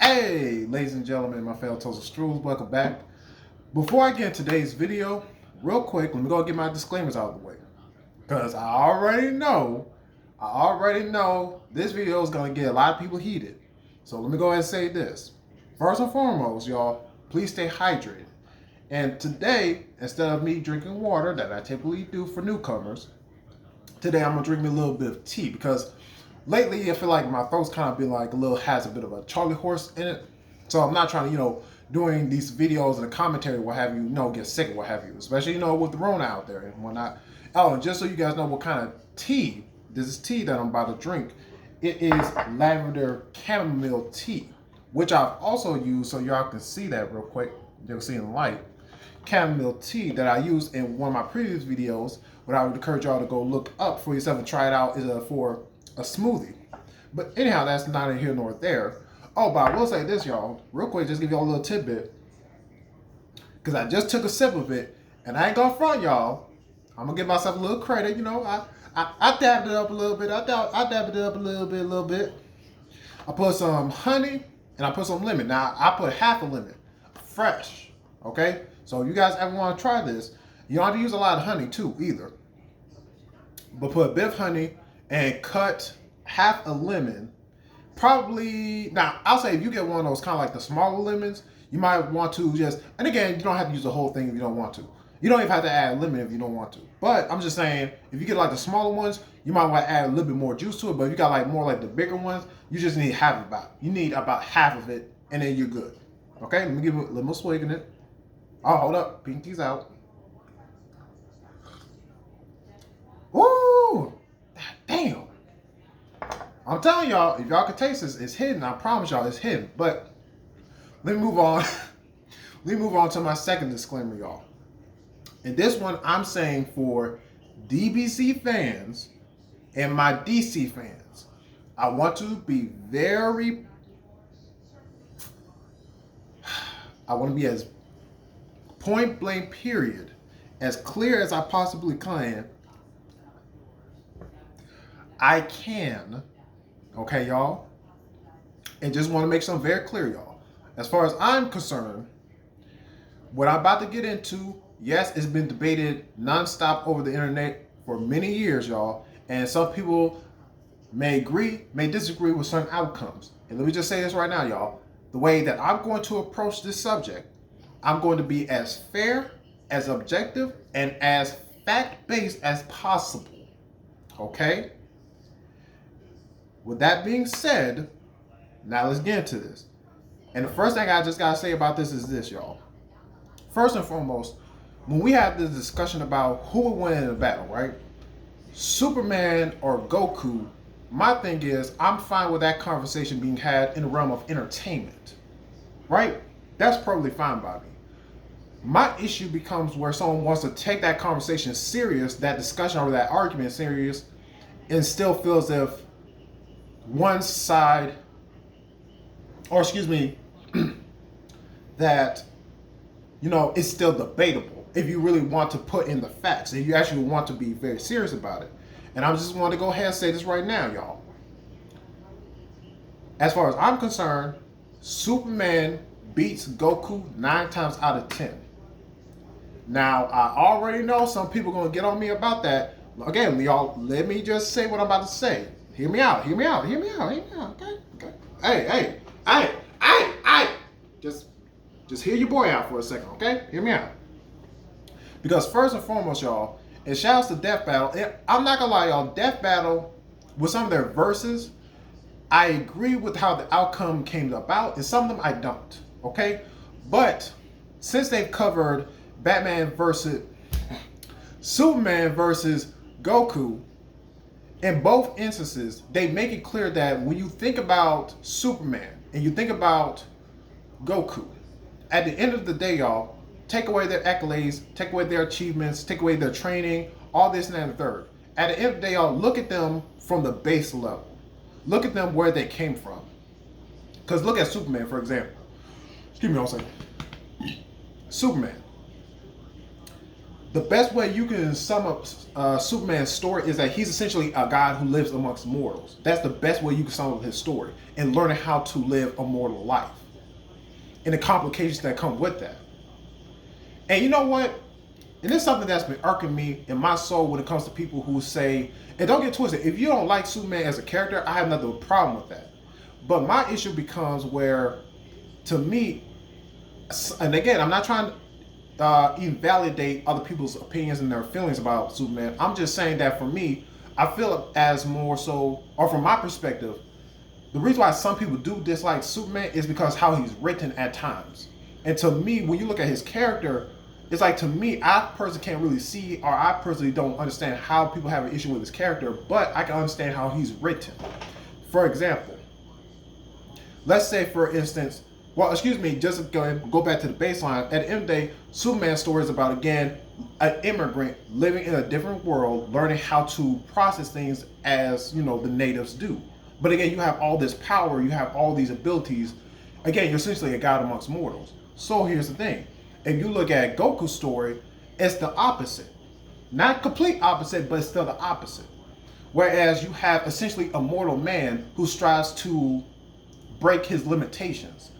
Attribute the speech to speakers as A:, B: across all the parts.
A: Hey, ladies and gentlemen, my fellow toast strudels, welcome back. Before I get into today's video, real quick, let me go get my disclaimers out of the way. Because I already know this video is going to get a lot of people heated. So let me go ahead and say this. First and foremost, y'all, please stay hydrated. And today, instead of me drinking water that I typically do for newcomers, today I'm going to drink me a little bit of tea because lately I feel like my throat's kind of been like has a bit of a Charlie horse in it. So I'm not trying to, doing these videos and the commentary, what have you, get sick or what have you. Especially, with the Rona out there and whatnot. Oh, and just so you guys know what kind of tea, this is tea that I'm about to drink. It is lavender chamomile tea, which I've also used, so y'all can see that real quick. You'll see in the light. Chamomile tea that I used in one of my previous videos, what I would encourage y'all to go look up for yourself and try it out, is for a smoothie. But anyhow, that's neither here nor there. Oh, but I will say this, y'all, real quick, just give y'all a little tidbit, because I just took a sip of it, and I ain't gonna front y'all. I'm gonna give myself a little credit, I dabbed it up a little bit. I dabbed it up a little bit. I put some honey and I put some lemon. Now I put half a lemon, fresh. Okay, so if you guys ever want to try this, you don't have to use a lot of honey too either. But put a bit of honey and cut half a lemon. Probably, now I'll say if you get one of those kind of like the smaller lemons, you might want to just, and again, you don't have to use the whole thing if you don't want to. You don't even have to add lemon if you don't want to. But I'm just saying, if you get like the smaller ones, you might want to add a little bit more juice to it. But if you got like more like the bigger ones, you just need you need about half of it, and then you're good. Okay, let me give it a little more swig in it. Oh, hold up, pinky's out. Woo! Damn. I'm telling y'all, if y'all can taste this, it's hidden. I promise y'all, it's hidden. But let me move on. Let me move on to my second disclaimer, y'all. And this one I'm saying for DBC fans and my DC fans. I want to be as point blank period, as clear as I possibly can. Okay, y'all? And just want to make something very clear, y'all. As far as I'm concerned, what I'm about to get into, yes, it's been debated nonstop over the internet for many years, y'all. And some people may agree, may disagree with certain outcomes. And let me just say this right now, y'all. The way that I'm going to approach this subject, I'm going to be as fair, as objective, and as fact-based as possible. Okay? With that being said, now let's get into this. And the first thing I just gotta say about this is this, y'all. First and foremost, when we have this discussion about who would win in a battle, right? Superman or Goku, my thing is, I'm fine with that conversation being had in the realm of entertainment, right? That's perfectly fine by me. My issue becomes where someone wants to take that conversation serious, that discussion or that argument serious, and still feels as if one side, or excuse me, that, it's still debatable if you really want to put in the facts, if you actually want to be very serious about it. And I just want to go ahead and say this right now, y'all. As far as I'm concerned, Superman beats Goku 9 times out of 10. Now, I already know some people are going to get on me about that. Again, y'all, let me just say what I'm about to say. Hear me out, okay? Hey. Just hear your boy out for a second, okay? Hear me out. Because first and foremost, y'all, and shouts to Death Battle. I'm not gonna lie, y'all, Death Battle, with some of their verses, I agree with how the outcome came about, and some of them I don't, okay? But since they've covered Superman versus Goku, in both instances, they make it clear that when you think about Superman and you think about Goku, at the end of the day, y'all, take away their accolades, take away their achievements, take away their training, all this and that and the third. At the end of the day, y'all, look at them from the base level. Look at them where they came from. Because look at Superman, for example. Excuse me one second. Superman. the best way you can sum up Superman's story is that he's essentially a god who lives amongst mortals. That's the best way you can sum up his story, and learning how to live a mortal life and the complications that come with that. And you know what? And this is something that's been irking me in my soul when it comes to people who say, and don't get twisted, if you don't like Superman as a character, I have nothing problem with that. But my issue becomes where, to me, and again, I'm not trying to invalidate other people's opinions and their feelings about Superman. I'm just saying that for me, I feel as more so, or from my perspective, the reason why some people do dislike Superman is because how he's written at times. And to me, when you look at his character, it's like, to me, I personally can't really see, or I personally don't understand how people have an issue with his character, but I can understand how he's written. For example, let's say, for instance, well, excuse me, just go back to the baseline. At the end of the day, Superman's story is about, again, an immigrant living in a different world, learning how to process things as, you know, the natives do. But again, you have all this power, you have all these abilities. Again, you're essentially a god amongst mortals. So here's the thing. If you look at Goku's story, it's the opposite. Not complete opposite, but it's still the opposite. Whereas you have essentially a mortal man who strives to break his limitations.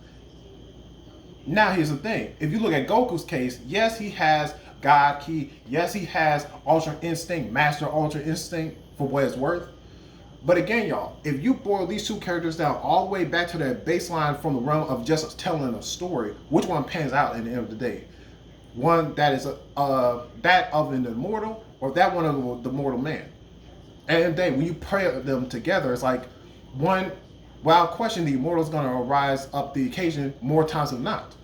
A: Now here's the thing. If you look at Goku's case, yes, he has God Ki. Yes, he has Ultra Instinct, Master Ultra Instinct, for what it's worth. But again, y'all, if you boil these two characters down all the way back to that baseline from the realm of just telling a story, which one pans out in the end of the day? One that is that of an immortal, or that one of the mortal man? And in the day, when you pair them together, it's like one, without question, the immortal is going to rise up the occasion more times than not.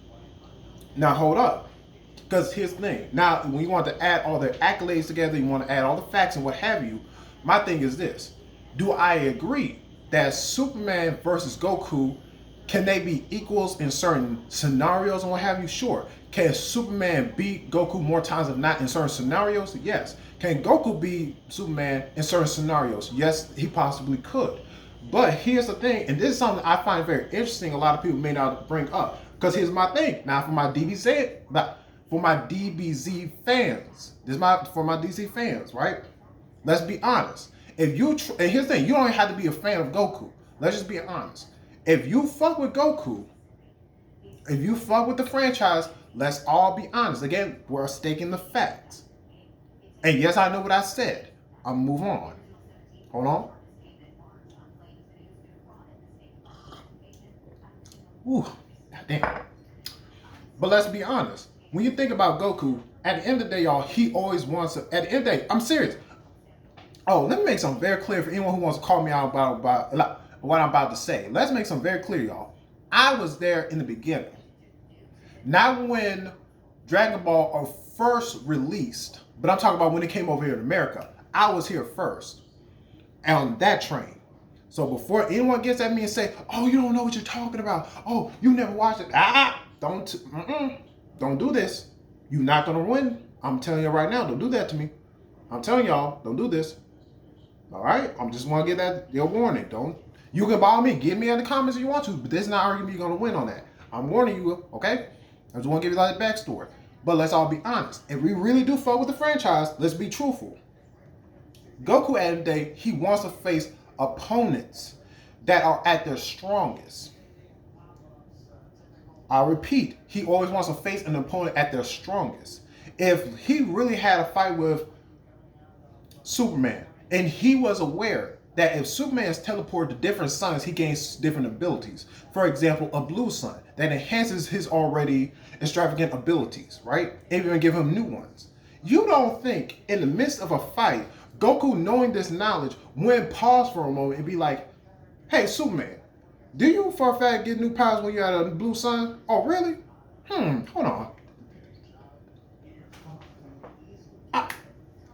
A: Now hold up, because here's the thing. Now, when you want to add all the accolades together, you want to add all the facts and what have you, my thing is this. Do I agree that Superman versus Goku, can they be equals in certain scenarios and what have you? Sure. Can Superman beat Goku more times than not in certain scenarios? Yes. Can Goku beat Superman in certain scenarios? Yes, he possibly could. But here's the thing, and this is something I find very interesting, a lot of people may not bring up. Because here's my thing. Now for my DBZ fans, for my DC fans, right? Let's be honest. If you and here's the thing, you don't even have to be a fan of Goku. Let's just be honest. If you fuck with Goku, if you fuck with the franchise, let's all be honest. Again, we're stating the facts. And yes, I know what I said. I'll move on. Hold on. Ooh, damn. But let's be honest. When you think about Goku, at the end of the day, y'all, he always wants to, at the end of the day, I'm serious. Oh, let me make something very clear for anyone who wants to call me out about what I'm about to say. Let's make something very clear, y'all. I was there in the beginning. Not when Dragon Ball are first released, but I'm talking about when it came over here in America. I was here first on that train. So before anyone gets at me and say, "Oh, you don't know what you're talking about. Oh, you never watched it." Don't do this. You're not gonna win. I'm telling you right now. Don't do that to me. I'm telling y'all, don't do this. All right, I'm just want to get that your warning. Don't. You can bother me. Get me in the comments if you want to, but this is not arguing you're gonna win on that. I'm warning you. Okay. I just want to give you like the backstory. But let's all be honest. If we really do fuck with the franchise, let's be truthful. Goku at the end of the day, he wants to face opponents that are at their strongest. I repeat, he always wants to face an opponent at their strongest. If he really had a fight with Superman, and he was aware that if Superman is teleported to different suns, he gains different abilities. For example, a blue sun that enhances his already extravagant abilities, right? And even give him new ones. You don't think in the midst of a fight, Goku, knowing this knowledge, wouldn't pause for a moment and be like, "Hey, Superman, do you for a fact get new powers when you're at a blue sun? Oh, really? Hold on.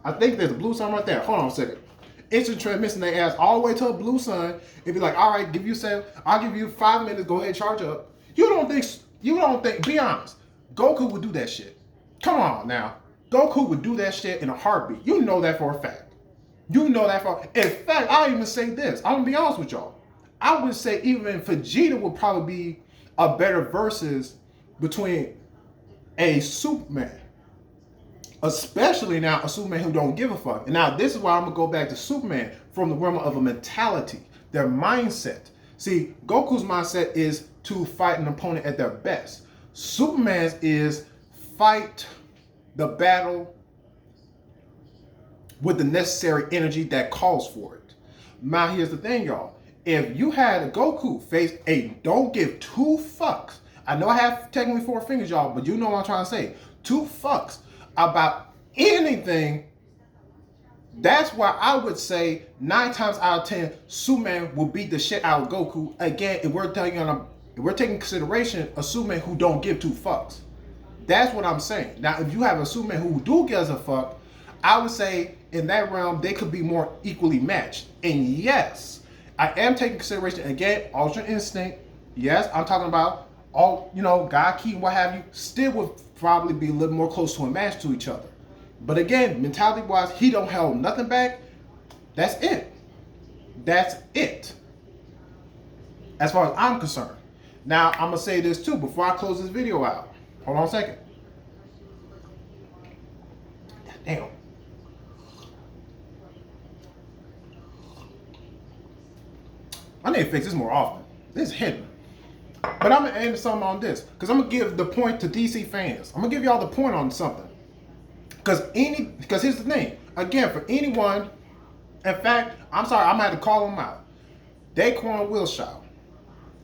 A: I think there's a blue sun right there. Hold on a second. Instant transmission their ass all the way to a blue sun and be like, all right, I'll give you 5 minutes, go ahead, charge up. You don't think, be honest, Goku would do that shit. Come on now. Goku would do that shit in a heartbeat. You know that for a fact. You know that for, in fact, I'll even say this. I'm gonna be honest with y'all. I would say even Vegeta would probably be a better versus between a Superman Especially now, a Superman who don't give a fuck. And now this is why I'm gonna go back to Superman from the realm of a mentality, their mindset. See, Goku's mindset is to fight an opponent at their best. Superman's is fight the battle with the necessary energy that calls for it. Now here's the thing, y'all. If you had a Goku face a don't give two fucks, I know I have technically four fingers, y'all, but you know what I'm trying to say. Two fucks about anything, that's why I would say 9 times out of 10, Superman will beat the shit out of Goku. Again, if we're taking consideration a Superman who don't give two fucks. That's what I'm saying. Now, if you have a Superman who do gives a fuck, I would say in that realm, they could be more equally matched. And yes, I am taking consideration, again, Ultra Instinct. Yes, I'm talking about all, God, Key, what have you, still would probably be a little more close to a match to each other. But again, mentality-wise, he don't hold nothing back. That's it. That's it. As far as I'm concerned. Now, I'm going to say this too before I close this video out. Hold on a second. Damn. I need to fix this more often. This is hidden. But I'm going to end something on this. Because I'm going to give the point to DC fans. I'm going to give y'all the point on something. Because here's the thing. Again, for anyone, in fact, I'm sorry, I'm going to have to call them out. Daquan Wilshire.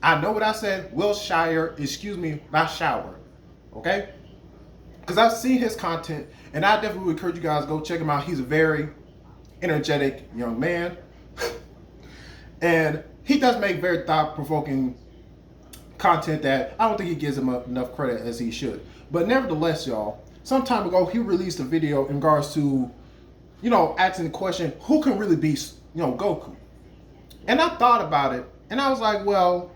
A: I know what I said. Wilshire, excuse me, not shower. Okay? Because I've seen his content, and I definitely would encourage you guys to go check him out. He's a very energetic young man. And he does make very thought-provoking content that I don't think he gives him enough credit as he should. But nevertheless, y'all, some time ago, he released a video in regards to, asking the question, who can really beat, Goku? And I thought about it, and I was like, well,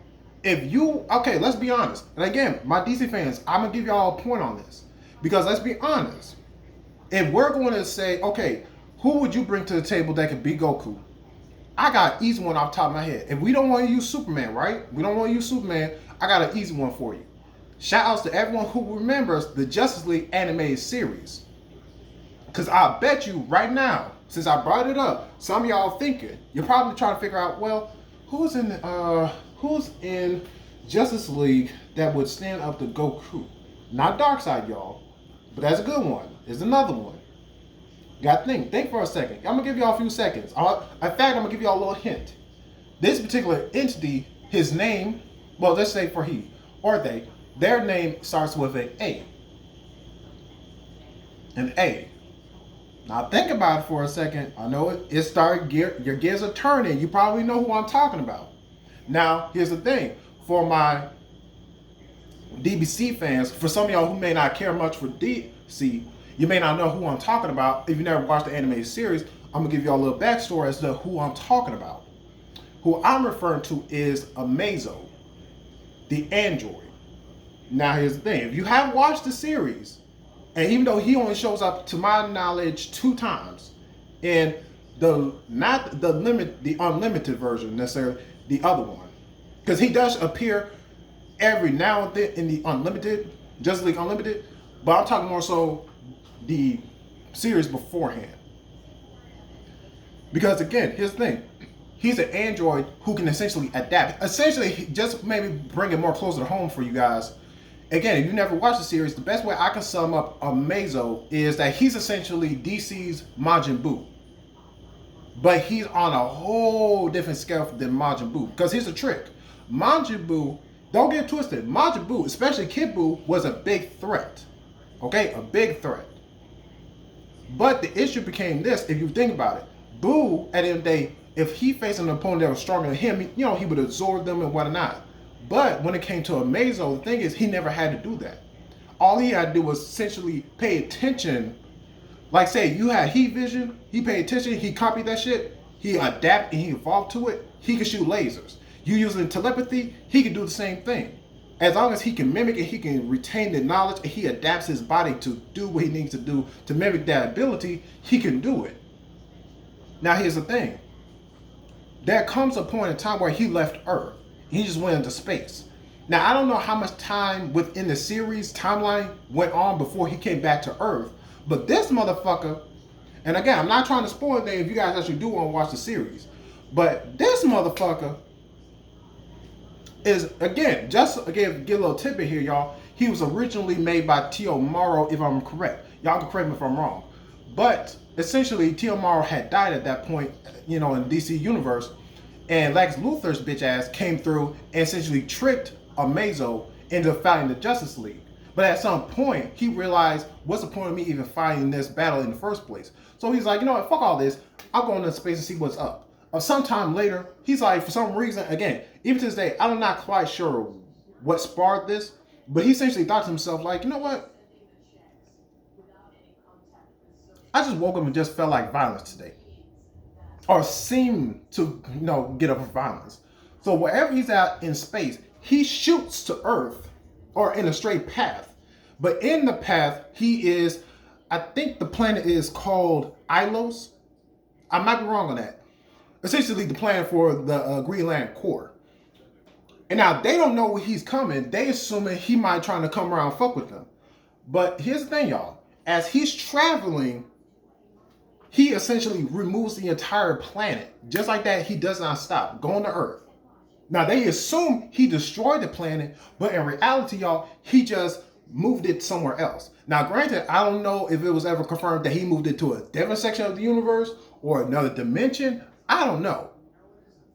A: okay, let's be honest. And again, my DC fans, I'm going to give y'all a point on this. Because let's be honest. If we're going to say, okay, who would you bring to the table that could beat Goku? I got an easy one off the top of my head. If we don't want to use Superman, right? We don't want to use Superman. I got an easy one for you. Shout outs to everyone who remembers the Justice League animated series. Because I bet you right now, since I brought it up, some of y'all thinking, you're probably trying to figure out, well, who's in Justice League that would stand up to Goku? Not Darkseid, y'all, but that's a good one. There's another one. You got to think for a second. I'm going to give y'all a few seconds. In fact, I'm going to give y'all a little hint. This particular entity, his name, well, let's say for he or they, their name starts with an A. An A. Now think about it for a second. I know it started, your gears are turning. You probably know who I'm talking about. Now, here's the thing. For my DBC fans, for some of y'all who may not care much for DC, you may not know who I'm talking about. If you never watched the animated series, I'm going to give y'all a little backstory as to who I'm talking about. Who I'm referring to is Amazo, the android. Now, here's the thing. If you haven't watched the series, and even though he only shows up, to my knowledge, 2 times, in not the unlimited version necessarily, the other one, because he does appear every now and then in the Unlimited, Justice League Unlimited, but I'm talking more so the series beforehand. Because again, here's the thing. He's an android who can essentially adapt. Essentially, just maybe bring it more closer to home for you guys. Again, if you never watched the series, the best way I can sum up Amazo is that he's essentially DC's Majin Buu. But he's on a whole different scale than Majin Buu. Because here's the trick. Majin Buu, don't get twisted, Majin Buu, especially Kid Buu, was a big threat. Okay, a big threat. But the issue became this, if you think about it. Buu, at the end of the day, if he faced an opponent that was stronger than him, he would absorb them and whatnot. But when it came to Amazo, the thing is, he never had to do that. All he had to do was essentially pay attention. Like say, you had heat vision, he paid attention, he copied that shit, he adapted and he evolved to it, he could shoot lasers. You using telepathy, he could do the same thing. As long as he can mimic it, he can retain the knowledge, and he adapts his body to do what he needs to do to mimic that ability, he can do it. Now here's the thing. There comes a point in time where he left Earth. He just went into space. Now I don't know how much time within the series timeline went on before he came back to Earth, But this motherfucker, and again, I'm not trying to spoil anything if you guys actually do want to watch the series, but this motherfucker is, again, give a little tidbit here, y'all. He was originally made by Tio Morrow, if I'm correct. Y'all can correct me if I'm wrong. But essentially, Tio Morrow had died at that point, in the DC universe, and Lex Luthor's bitch ass came through and essentially tricked Amazo into fighting the Justice League. But at some point, he realized, what's the point of me even fighting this battle in the first place? So he's like, you know what, fuck all this. I'll go into space and see what's up. Sometime later, he's like, for some reason, again, even to this day, I'm not quite sure what sparked this, but he essentially thought to himself, like, you know what? I just woke up and just felt like violence today. Or seemed to, get up for violence. So wherever he's at in space, he shoots to Earth, or in a straight path. But in the path, he is, I think the planet is called Ilos. I might be wrong on that. Essentially the planet for the Green Lantern Corps. And now they don't know where he's coming. They assuming he might trying to come around and fuck with them. But here's the thing, y'all. As he's traveling, he essentially removes the entire planet. Just like that, he does not stop going to Earth. Now, they assume he destroyed the planet, but in reality, y'all, he just moved it somewhere else. Now, granted, I don't know if it was ever confirmed that he moved it to a different section of the universe or another dimension. I don't know.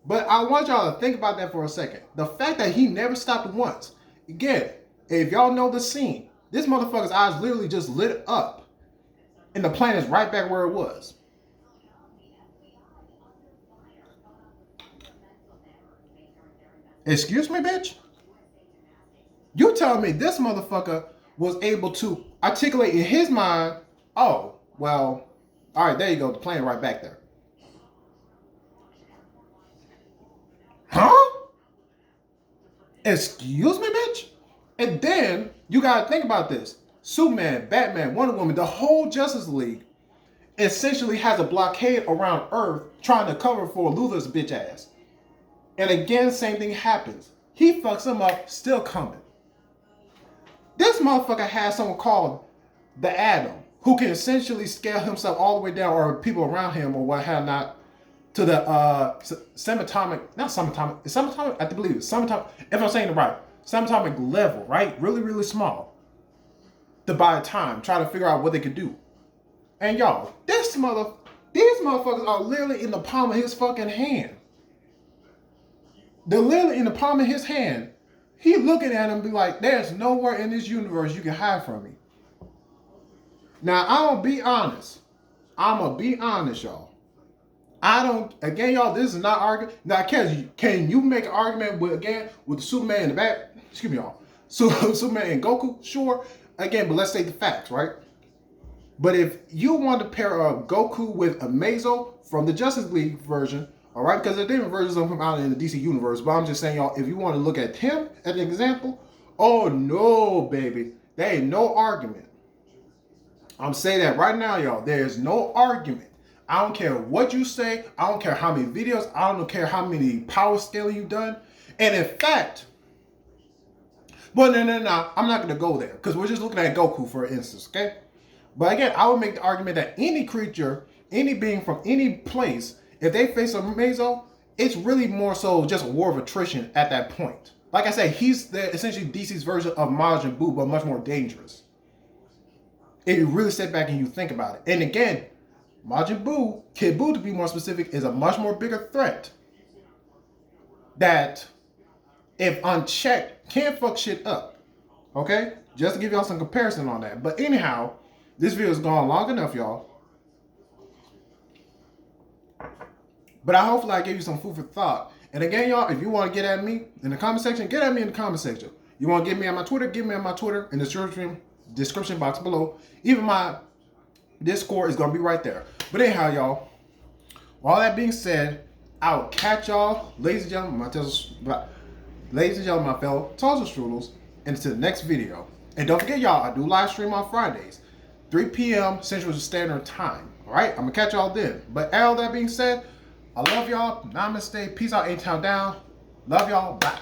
A: But I want y'all to think about that for a second. The fact that he never stopped once. Again, if y'all know the scene, this motherfucker's eyes literally just lit up, and the planet's right back where it was. Excuse me, bitch? You telling me this motherfucker was able to articulate in his mind, oh, well, all right, there you go, the planet right back there. Huh? Excuse me, bitch? And then you gotta think about this. Superman, Batman, Wonder Woman, the whole Justice League essentially has a blockade around Earth trying to cover for Luthor's bitch ass. And again, same thing happens. He fucks him up, still coming. This motherfucker has someone called the Atom, who can essentially scale himself all the way down, or people around him, or what have not, to the subatomic, not subatomic, it's subatomic, I believe it's subatomic, if I'm saying it right, subatomic level, right? Really, really small. To buy time, try to figure out what they could do. And y'all, these motherfuckers are literally in the palm of his fucking hand. They're literally in the palm of his hand. He looking at him and be like, there's nowhere in this universe you can hide from me. Now, I'm going to be honest, y'all. Again, y'all, this is not arguing. Now, can you make an argument with the Superman in the back? Excuse me, y'all. Superman and Goku? Sure. Again, but let's state the facts, right? But if you want to pair up Goku with Amazo from the Justice League version, all right, because there are different versions of him out in the DC universe, but I'm just saying, y'all, if you want to look at him as an example, oh no, baby, there ain't no argument. I'm saying that right now, y'all, there's no argument. I don't care what you say. I don't care how many videos. I don't care how many power scaling you've done. And in fact, well, no, I'm not going to go there because we're just looking at Goku, for instance, okay? But again, I would make the argument that any creature, any being from any place, if they face a Amazo, it's really more so just a war of attrition at that point. Like I said, he's essentially DC's version of Majin Buu, but much more dangerous. If you really sit back and you think about it. And again, Majin Buu, Kid Buu to be more specific, is a much more bigger threat that, if unchecked, can fuck shit up. Okay? Just to give y'all some comparison on that. But anyhow, this video has gone long enough, y'all. But hopefully I gave you some food for thought. And again, y'all, if you want to get at me in the comment section, get at me in the comment section. You want to get me on my Twitter, get me on my Twitter in the description box below. Even my Discord is going to be right there. But anyhow, y'all, with all that being said, I will catch y'all, ladies and gentlemen, my fellow Tulsa Strudels, into the next video. And don't forget, y'all, I do live stream on Fridays, 3 p.m. Central Standard Time. All right? I'm going to catch y'all then. But all that being said, I love y'all. Namaste. Peace out. A-Town down. Love y'all. Bye.